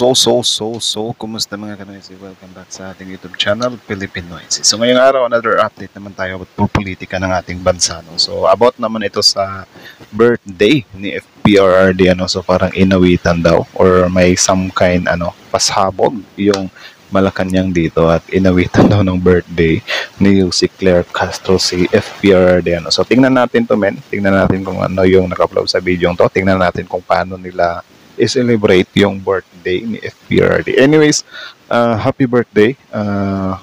Kumusta mga kanoysi? Welcome back sa ating YouTube channel, Philippine Noisy. So ngayong araw, another update naman tayo about po politika ng ating bansa. No? So about naman ito sa birthday ni FPRRD. So parang inawitan daw or may some kind pashabog yung Malacanang dito at inawitan daw ng birthday ni si Claire Castro si FPRRD. So tingnan natin to men. Tingnan natin kung ano yung naka-upload sa video to. Tingnan natin kung paano nila i-celebrate yung birthday ni FPRRD. Anyways, happy birthday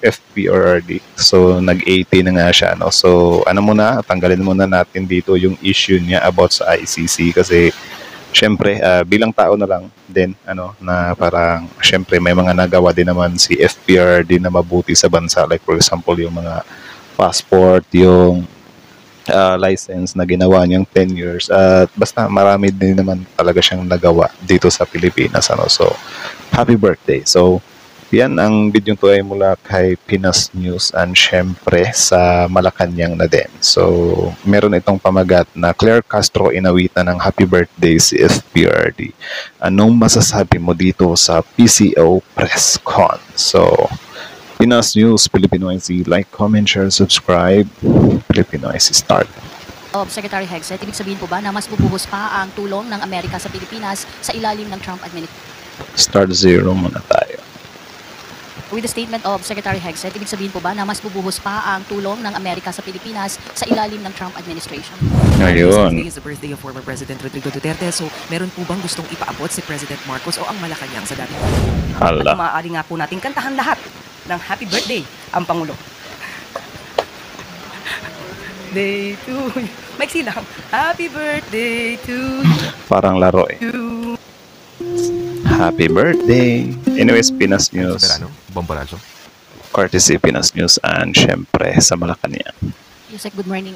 FPRRD. So nag-80 na nga siya, no? So ano muna, tanggalin muna natin dito yung issue niya about sa ICC kasi syempre bilang tao na lang din na parang syempre may mga nagawa din naman si FPRRD na mabuti sa bansa, like for example yung mga passport, yung license na ginawa niyang 10 years at basta marami din naman talaga siyang nagawa dito sa Pilipinas. So happy birthday. So yan ang video to ay mula kay Pinas News and syempre sa Malacanang na din. So meron itong pamagat na Claire Castro inawitan ng happy birthday si FPRRD. Anong masasabi mo dito sa PCO press con? So Pinas News, Filipino IC, like, comment, share, subscribe. Filipino IC, start. Secretary Hegseth, ibig sabihin po ba na mas bubuhos pa ang tulong ng Amerika sa Pilipinas sa ilalim ng Trump administration? Start zero muna tayo. With the statement of Secretary Hegseth, ibig sabihin po ba na mas bubuhos pa ang tulong ng Amerika sa Pilipinas sa ilalim ng Trump administration? Ngayon. Today is the birthday of former President Rodrigo Duterte. So, meron po bang gustong ipaabot si President Marcos o ang Malacanang sa dating? Hala. At maaari nga po natin kantahan lahat ng happy birthday ang Pangulo. Day to you. Maiksi lang. Happy birthday to Parang laro eh. you. Happy birthday. Anyways, Pinas News. Bombarazo. Courtesy Pinas News and syempre sa Malacanang. Yusek, good morning.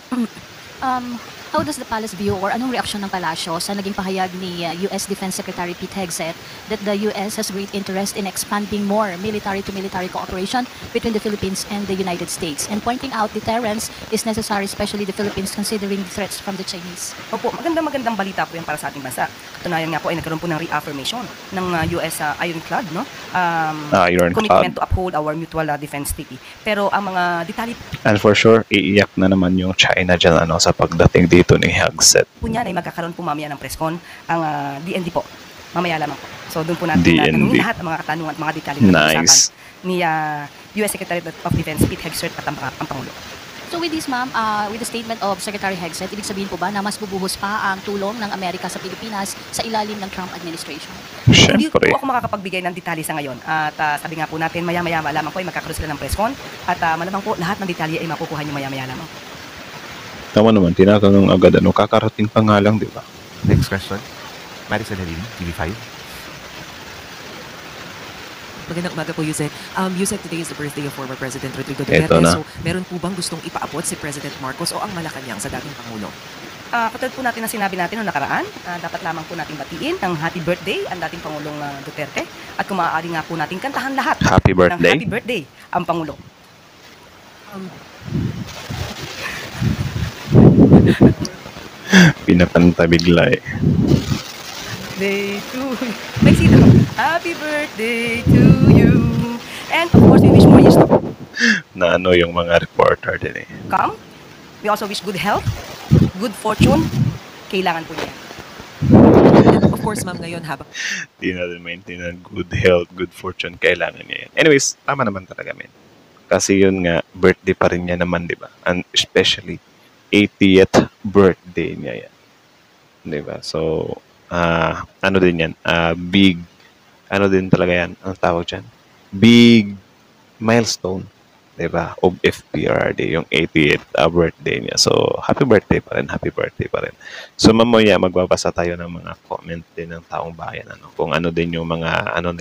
How does the palace view or anong reaksyon ng palasyo sa naging pahayag ni US Defense Secretary Pete Hegseth that the US has great interest in expanding more military-to-military cooperation between the Philippines and the United States and pointing out deterrence is necessary, especially the Philippines considering the threats from the Chinese? Opo, magandang balita po yan para sa ating bansa. Katunayan nga po ay nagkaroon po ng reaffirmation ng US Ironclad, no? Ironclad. Commitment to uphold our mutual defense treaty. Pero ang mga detalye And for sure, iiyak na naman yung China dyan sa pagdating dito ni Hegseth. po niyan ay magkakaroon po mamaya ng press con ang DND po. Mamaya lamang po. So doon po natin DND. tanungin lahat ang mga katanungan at mga detalye na Nice. pag-usapan ni US Secretary of Defense Pete Hegseth at ang Pangulo. So with this, ma'am, with the statement of Secretary Hegseth, ibig sabihin po ba na mas bubuhos pa ang tulong ng Amerika sa Pilipinas sa ilalim ng Trump administration? Hindi po Syempre. ako makakapagbigay ng detalye sa ngayon. At sabi nga po natin, maya-maya lamang po ay magkakaroon sila ng press con. At malamang po, lahat ng detalye ay makukuha niyo maya-maya lamang. Tama naman, tinatanong agad kakarating pa nga lang, di ba? Next question. Maricel Helin, TV5. Magandang umaga po, Yusek. Yusek, today is the birthday of former President Rodrigo Eto Duterte. na. So, meron po bang gustong ipaabot si President Marcos o ang Malacanang sa dating Pangulo? Katulad po natin ang sinabi natin noong nakaraan, dapat lamang po nating batiin ang happy birthday ang dating Pangulong Duterte. At kung maaari nga po nating kantahan lahat Happy ng birthday. happy birthday ang Pangulo. Pinapanta bigla eh. Day to you. Maiksi lang. Happy birthday to you. And of course, we wish more years to Na yung mga reporter din eh. come. We also wish good health, good fortune. Kailangan po niya. And of course, ma'am, ngayon habang Di natin maintindihan good health, good fortune, kailangan niya yan. Anyways, tama naman talaga men. Kasi yun nga, birthday pa rin niya naman, di ba? And especially, 80th birthday niya yan. Di ba? So, ano din yan? Big, ano din talaga yan? Ang tawag dyan? Big milestone, di ba? Of FPRRD, yung 80th birthday niya. So, happy birthday pa rin, happy birthday pa rin. So, mamaya, magbabasa tayo ng mga comment din ng taong bayan. Kung ano din yung mga, ano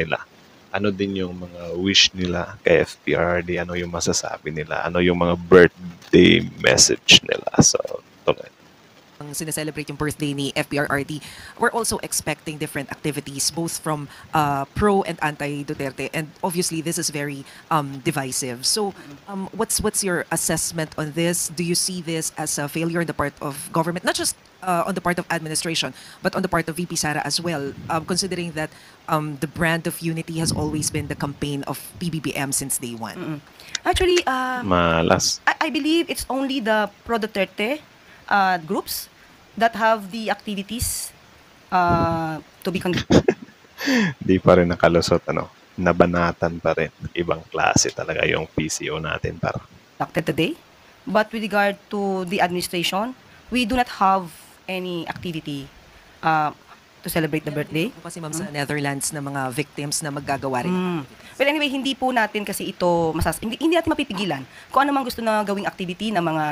din yung mga wish nila kay FPRRD, ano yung masasabi nila, ano yung mga birthday message nila. So, tuloy. sineselebrate yung birthday ni FPRRD, we're also expecting different activities both from pro and anti-Duterte, and obviously this is very divisive. So what's your assessment on this? Do you see this as a failure on the part of government, not just on the part of administration, but on the part of VP Sara as well, considering that the brand of unity has always been the campaign of PBBM since day one. Actually, Malas. I believe it's only the Pro Duterte groups that have the activities to be conducted Di pa rin nakalusot, nabanatan pa rin. Ibang klase talaga yung PCO natin para. today. But with regard to the administration, we do not have any activity to celebrate the birthday. Kasi ma'am sa Netherlands na mga victims na maggagawa rin. Well, anyway, hindi po natin kasi ito hindi natin mapipigilan kung ano mang gusto na gawing activity ng mga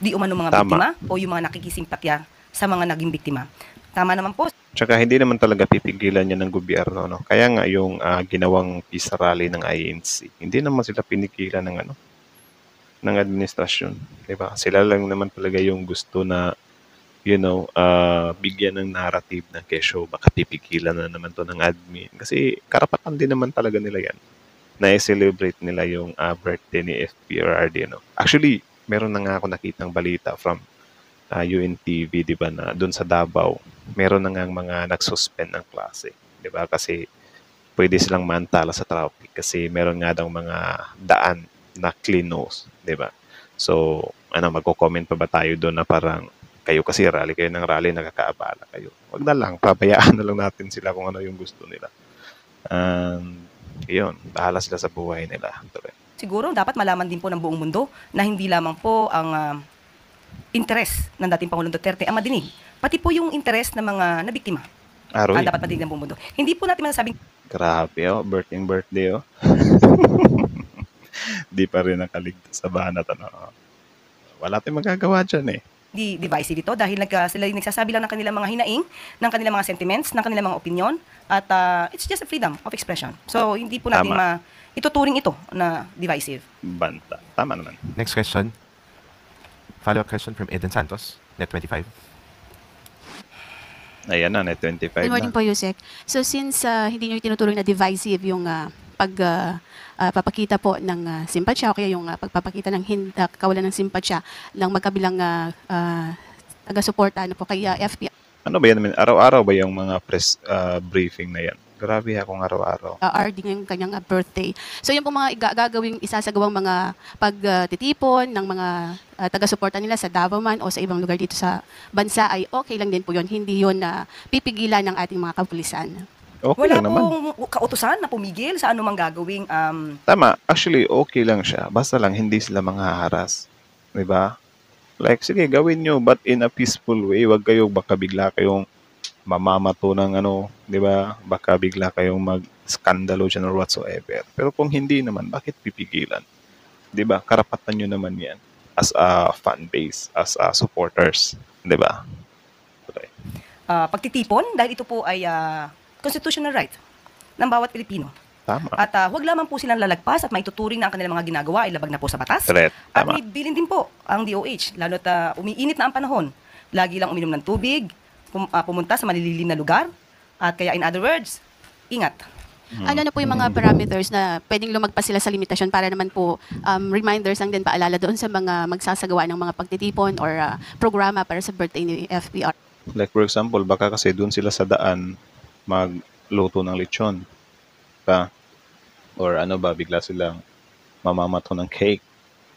di umano mga Tama. biktima o yung mga nakikisimpatya sa mga naging biktima. Tama naman po. Tsaka hindi naman talaga pipigilan yan ng gobyerno, no? Kaya nga yung ginawang peace rally ng INC, hindi naman sila pinigilan ng administrasyon, 'di ba? Sila lang naman talaga yung gusto na bigyan ng narrative na kesyo baka pipigilan na naman to ng admin kasi karapatan din naman talaga nila yan na i-celebrate nila yung birthday ni FPRRD, no? Actually, meron na nga ako nakitang balita from UNTV, 'di ba, na doon sa Davao meron na nga mga nagsuspend ng klase, 'di ba? Kasi pwede silang mantala sa traffic kasi meron nga daw mga daan na clean nose, 'di ba? So, magko-comment pa ba tayo doon na parang kayo kasi kayo ng rally, nakakaabala kayo. Wag na lang, pabayaan na lang natin sila kung ano yung gusto nila. Yun, bahala sila sa buhay nila. Siguro dapat malaman din po ng buong mundo na hindi lamang po ang interes ng dating Pangulong Duterte ang madinig, pati po yung interes ng mga nabiktima. Aroy, Dapat madinig ng buong mundo. Hindi po natin masasabing grabe, birthday, Di pa rin nakaligtas sa banat, Wala tayong magagawa dyan, divisive ito dahil sila yung nagsasabi lang ng kanilang mga hinaing, ng kanilang mga sentiments, ng kanilang mga opinion, at it's just a freedom of expression. So, hindi po natin ituturing ito na divisive. Banta. Tama naman. Next question. Follow-up question from Eden Santos, Net25. Ayan na, net 25 Good morning na. po, Yusek. So since hindi nyo tinutuloy na divisive yung pagpapakita po ng simpatsya o kaya yung pagpapakita ng kawalan ng simpatsya ng magkabilang taga-suporta kay FP Ano ba yan? Araw-araw ba yung mga press briefing na yan? Grabe akong araw-araw. RD ngayong kanyang birthday. So yung po mga gagawing isasagawang mga pagtitipon ng mga taga-suporta nila sa Davao man o sa ibang lugar dito sa bansa ay okay lang din po yun. Hindi yun na pipigilan ng ating mga kapulisan. Okay Wala lang naman. pong kautusan na pumigil sa anumang gagawing Tama. Actually, okay lang siya. Basta lang hindi sila manghaharas. Diba? Like, sige, gawin nyo, but in a peaceful way. Huwag baka bigla kayong mamamato ng di ba? Baka bigla kayong mag-skandalo dyan or whatsoever. Pero kung hindi naman, bakit pipigilan? Di ba? Karapatan nyo naman yan as a fan base, as a supporters. Di ba? Okay. pagtitipon dahil ito po ay constitutional right ng bawat Pilipino. Tama. At huwag lamang po silang lalagpas at maituturing na ang kanilang mga ginagawa ay labag na po sa batas. Correct. At Tama. may bilin din po ang DOH, lalo't umiinit na ang panahon. Lagi lang uminom ng tubig, pumunta sa malililim na lugar, at kaya in other words, ingat. Ano na po yung mga parameters na pwedeng lumagpas sila sa limitasyon para naman po reminders lang din paalala doon sa mga magsasagawa ng mga pagtitipon or programa para sa birthday ni FPR? Like for example, baka kasi doon sila sa daan magluto ng lechon. Ba? Or bigla silang mamamato ng cake.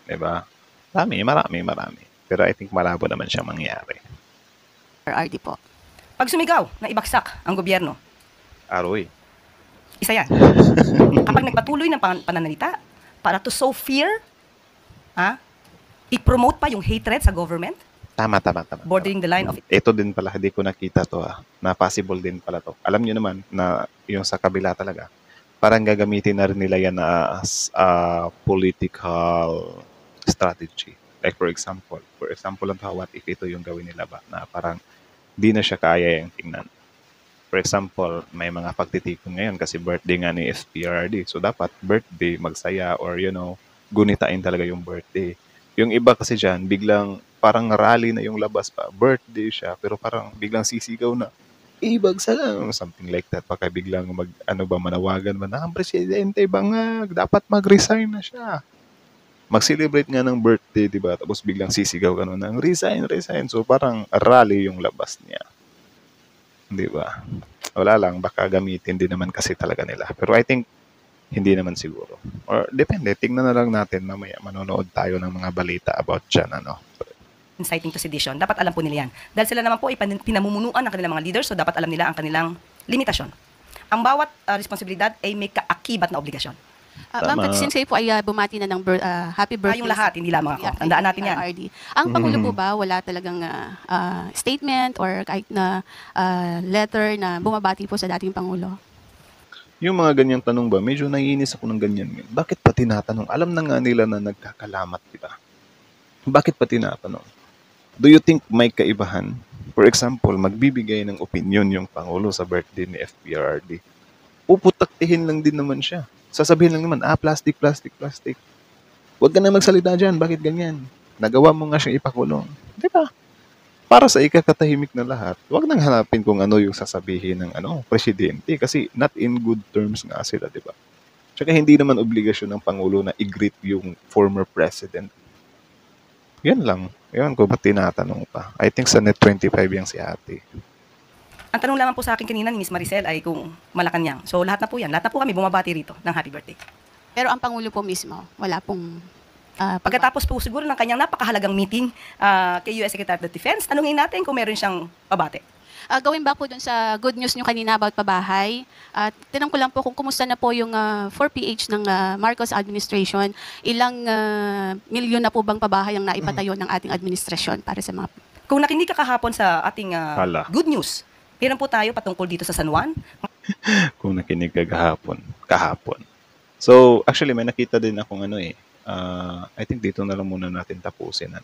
Diba? Marami. Pero I think malabo naman siyang mangyari. RD po. Pag sumigaw na ibaksak ang gobyerno, Aroy. isa yan. Kapag nagpatuloy ng pananalita para to sow fear, i-promote pa yung hatred sa government, Tama. bordering the line of Ito din pala, hindi ko nakita to na possible din pala to. Alam niyo naman na yung sa kabila talaga, parang gagamitin na rin nila yan as a political strategy. Like for example lang to, what if ito yung gawin nila ba, na parang di na siya kaya yung tingnan. For example, may mga pagtitipon ngayon kasi birthday nga ni FPRD. So dapat birthday, magsaya, or gunitain talaga yung birthday. Yung iba kasi dyan, biglang parang rally na yung labas pa. Birthday siya, pero parang biglang sisigaw na, ibagsa lang, something like that. Baka biglang manawagan ba na ang presidente bangag, dapat mag-resign na siya. mag-celebrate nga ng birthday, di ba? Tapos biglang sisigaw ka nun ng resign, resign. So parang rally yung labas niya. Di ba? Wala lang, baka gamitin din naman kasi talaga nila. Pero I think, hindi naman siguro. Or depende, tingnan na lang natin mamaya. Manonood tayo ng mga balita about dyan, ano. inciting to sedition, dapat alam po nila yan. Dahil sila naman po ay pinamumunuan ng kanilang mga leaders, so dapat alam nila ang kanilang limitasyon. Ang bawat responsibilidad ay may kaakibat na obligasyon. Ma'am, Tama. but since kayo po ay bumati na ng happy birthday. Tayong lahat, hindi lamang ako. Tandaan natin yan. RD. Ang Pangulo po ba, wala talagang statement or kahit na letter na bumabati po sa dating Pangulo? Yung mga ganyang tanong ba, medyo naiinis ako ng ganyan. Bakit pa tinatanong? Alam na nga nila na nagkakalamat, di ba? Bakit pa tinatanong? Do you think may kaibahan? For example, magbibigay ng opinion yung Pangulo sa birthday ni FPRRD. Puputaktihin lang din naman siya. Sasabihin lang naman, plastic, plastic, plastic. Huwag ka na magsalita dyan, bakit ganyan? Nagawa mo nga siyang ipakulong. Di ba? Para sa ikakatahimik na lahat, huwag nang hanapin kung ano yung sasabihin ng presidente kasi not in good terms nga sila, di ba? Tsaka hindi naman obligasyon ng Pangulo na i-greet yung former president. Yan lang. Ewan ko ba't tinatanong pa. I think sa Net 25 yung si ate. Ang tanong lamang po sa akin kanina ni Miss Maricel ay kung Malacanang. So lahat na po yan. Lahat na po kami bumabati rito ng happy birthday. Pero ang Pangulo po mismo, wala pong Pagkatapos po siguro ng kanyang napakahalagang meeting kay US Secretary of Defense, tanungin natin kung meron siyang pabate. Gawin ba po dun sa good news nyo kanina about pabahay? Tinanong ko lang po kung kumusta na po yung 4PH ng Marcos administration. Ilang milyon na po bang pabahay ang naipatayo ng ating administrasyon para sa mga... Kung nakinig ka kahapon sa ating Hala. good news, meron po tayo patungkol dito sa San Juan. Kung nakinig ka kahapon. So, actually, may nakita din akong I think dito na lang muna natin tapusin.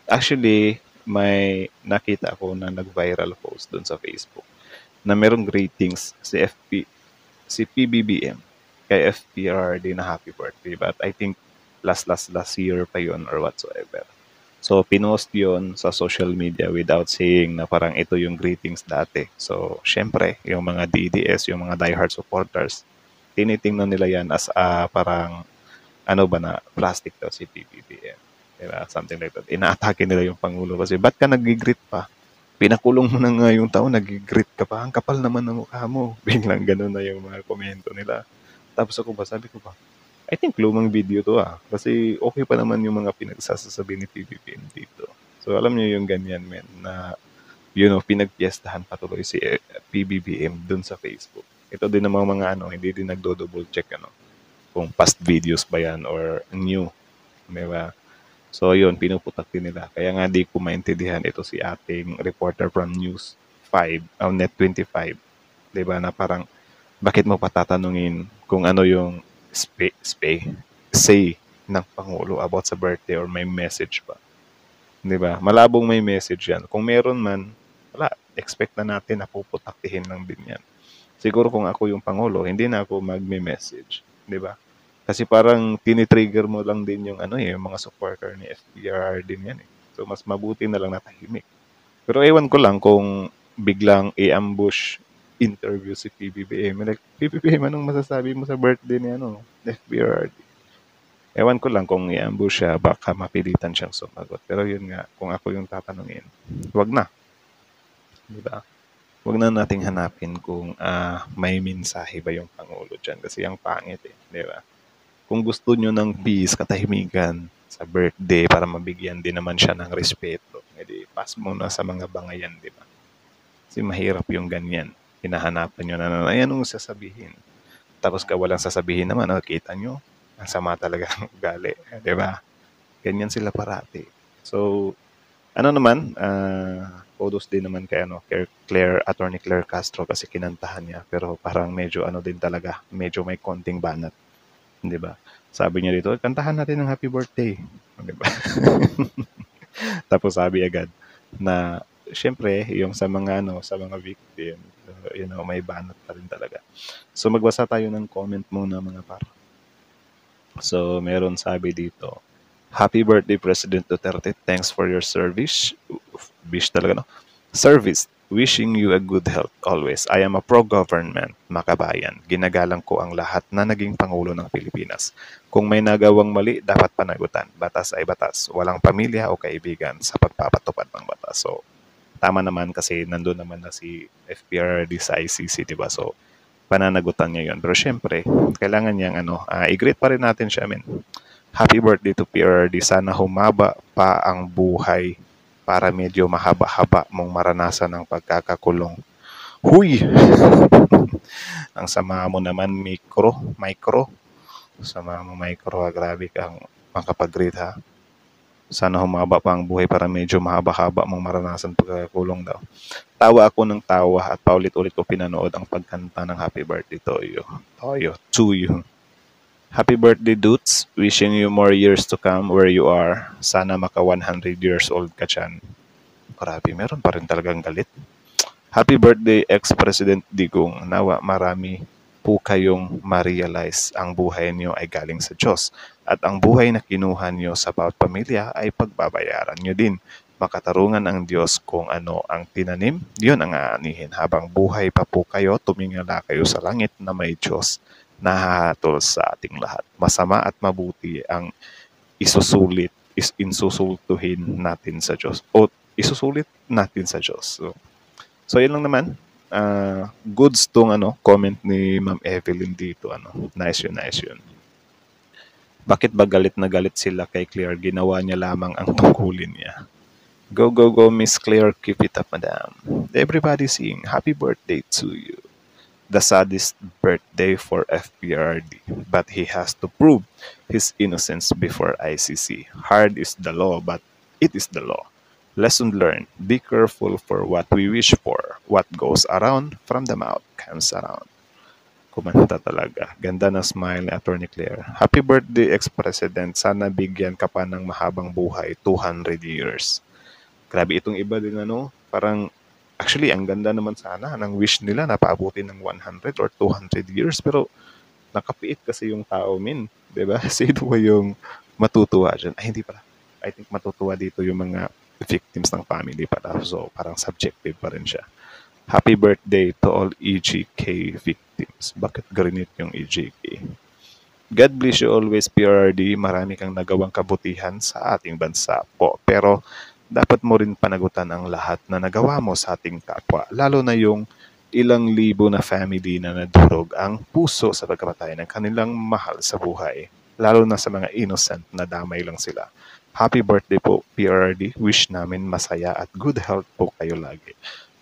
Actually, may nakita ako na nag-viral post doon sa Facebook na merong greetings si PBBM kay FPRRD na happy birthday. But I think last year pa yun or whatsoever. So, pinost yun sa social media without saying na parang ito yung greetings dati. So, syempre, yung mga DDS, yung mga diehard supporters, tinitingnan nila yan as parang na plastic daw si PBBM. Diba? Something like that. Inaatake nila yung Pangulo kasi ba't ka nag-greet pa? Pinakulong mo na nga yung tao, nag-greet ka pa. Ang kapal naman ng mukha mo. Biglang ganun na yung mga komento nila. Tapos sabi ko ba, I think lumang video to Kasi okay pa naman yung mga pinagsasasabi ni PBBM dito. So alam niyo yung ganyan men na pinagpiestahan patuloy si PBBM dun sa Facebook. Ito din namang mga hindi din nagdo-double check kung past videos ba yan or new. Diba? So yun, pinuputak din nila. Kaya nga di ko maintindihan ito si ating reporter from News 5, Net 25. Diba na parang bakit mo patatanungin kung ano yung say ng Pangulo about sa birthday or may message ba? Diba? Malabong may message yan. Kung meron man, wala, expect na natin na puputaktihin lang din yan. Siguro kung ako yung Pangulo, hindi na ako magme-message. Diba? Kasi parang tinitrigger mo lang din yung yung mga supporter ni FPR din yan So mas mabuti na lang natahimik. Pero ewan ko lang kung biglang i-ambush interview si PBBM. Like, PBBM, anong masasabi mo sa birthday ni FPRRD? Ewan ko lang kung i-ambush siya, baka mapilitan siyang sumagot. Pero yun nga, kung ako yung tatanungin, wag na. Diba? Wag na nating hanapin kung may mensahe ba yung Pangulo dyan. Kasi ang pangit diba? Kung gusto nyo ng peace, katahimikan sa birthday para mabigyan din naman siya ng respeto, edi pass muna sa mga bangayan, diba? Kasi mahirap yung ganyan. Hinahanapan nyo na anong sasabihin. Tapos walang sasabihin naman, kita nyo, ang sama talaga ng ugali. Diba? Ganyan sila parati. So, kudos din naman kay Attorney Claire Castro kasi kinantahan niya. Pero parang medyo din talaga, medyo may konting banat. Diba? Sabi niya dito, kantahan natin ng happy birthday. Diba? Tapos sabi agad na syempre, yung sa mga victim, may banat pa rin talaga. So magbasa tayo ng comment muna mga par. So meron sabi dito, happy birthday President Duterte. Thanks for your service. Bish talaga Service wishing you a good health always. I am a pro-government, makabayan. Ginagalang ko ang lahat na naging Pangulo ng Pilipinas. Kung may nagawang mali, dapat panagutan. Batas ay batas. Walang pamilya o kaibigan sa pagpapatupad ng batas. So, tama naman kasi nandun naman na si FPRD sa ICC, di ba? So, pananagutan niya yun. Pero syempre, kailangan niyang i-greet pa rin natin siya, men. Happy birthday to PRD. Sana humaba pa ang buhay para medyo mahaba-haba mong maranasan ang pagkakakulong. Huy! Ang sama mo naman, micro. Sama mo, micro. Grabe kang makapag-greet, ha? Sana humaba pa ang buhay para medyo mahaba-haba mong maranasan pagkakakulong daw. Tawa ako ng tawa at paulit-ulit ko pinanood ang pagkanta ng Happy Birthday to you. Happy birthday, Doots. Wishing you more years to come where you are. Sana maka 100 years old ka dyan. Grabe, meron pa rin talagang galit. Happy birthday, ex-President Digong. Nawa marami po kayong ma-realize ang buhay niyo ay galing sa Diyos. At ang buhay na kinuha niyo sa bawat pamilya ay pagbabayaran niyo din. Makatarungan ang Diyos kung ano ang tinanim, yun ang aanihin. Habang buhay pa po kayo, tumingala kayo sa langit na may Diyos na hahatol sa ating lahat. Masama at mabuti ang insusultuhin natin sa Diyos. O isusulit natin sa Diyos. So yun lang naman. Goods tong comment ni Ma'am Evelyn dito. Nice yun. Bakit ba galit na galit sila kay Claire? Ginawa niya lamang ang tungkulin niya. Go, Miss Claire. Keep it up, madam. Everybody sing, happy birthday to you. The saddest birthday for FPRD, but he has to prove his innocence before ICC. Hard is the law, but it is the law. Lesson learned, be careful for what we wish for. What goes around from the mouth comes around. Kumanta talaga. Ganda ng smile ni Attorney Claire. Happy birthday, ex-president. Sana bigyan ka pa ng mahabang buhay, 200 years. Grabe itong iba din parang actually, ang ganda naman sana ng wish nila na paabutin ng 100 or 200 years. Pero nakapiit kasi yung tao, min. Diba? Sino ba yung matutuwa dyan? Ay, hindi pala. I think matutuwa dito yung mga victims ng family pala. So, parang subjective pa rin siya. Happy birthday to all EGK victims. Bakit ganit yung EGK? God bless you always, PRD. Marami kang nagawang kabutihan sa ating bansa po. Pero, dapat mo rin panagutan ang lahat na nagawa mo sa ating kapwa, lalo na yung ilang libo na family na nadurog ang puso sa pagkamatay ng kanilang mahal sa buhay, lalo na sa mga innocent na damay lang sila. Happy birthday po, PRD. Wish namin masaya at good health po kayo lagi.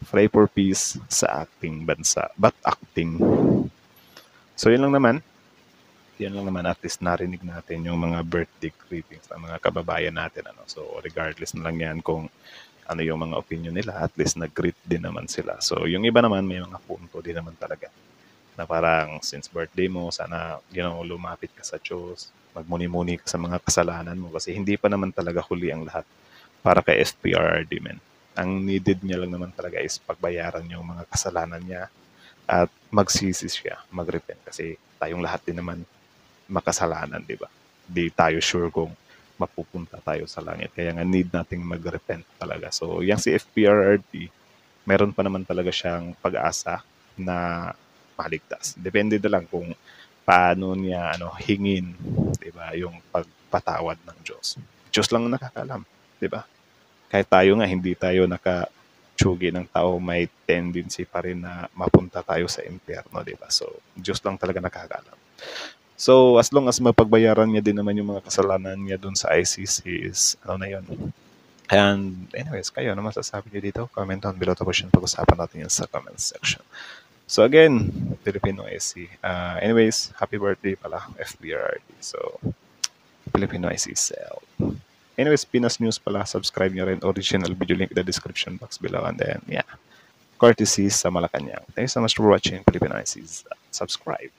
Pray for peace sa ating bansa. But acting. So yun lang naman. At least narinig natin yung mga birthday greetings ng mga kababayan natin. So regardless na lang yan kung ano yung mga opinion nila, at least nag-greet din naman sila. So yung iba naman may mga punto din naman talaga. Na parang since birthday mo, sana lumapit ka sa Diyos, magmuni-muni ka sa mga kasalanan mo kasi hindi pa naman talaga huli ang lahat para kay FPRD, men. Ang needed niya lang naman talaga is pagbayaran yung mga kasalanan niya at magsisi siya, mag-repent kasi tayong lahat din naman makasalanan, di ba? Di tayo sure kung mapupunta tayo sa langit. Kaya nga need nating mag-repent talaga. So, yung si FPRD, meron pa naman talaga siyang pag-asa na maligtas. Depende na lang kung paano niya hingin, di ba, yung pagpatawad ng Diyos. Diyos lang nakakalam, di ba? Kahit tayo nga, hindi tayo nakatsugi ng tao, may tendency pa rin na mapunta tayo sa impyerno, di ba? So, Diyos lang talaga nakakalam. So, as long as mapagbayaran niya din naman yung mga kasalanan niya dun sa ICC is, na yun. And anyways, kayo, ano masasabi niyo dito? Comment down below tapos yun, pag-usapan natin yun sa comment section. So again, Filipino IC. Anyways, happy birthday pala, FBRD. So, Filipino IC Cell. Anyways, Pinas News pala, subscribe nyo rin. Original video link in the description box below. And then, yeah, courtesy sa Malacanang. Thank you so much for watching Filipino ICs. Subscribe.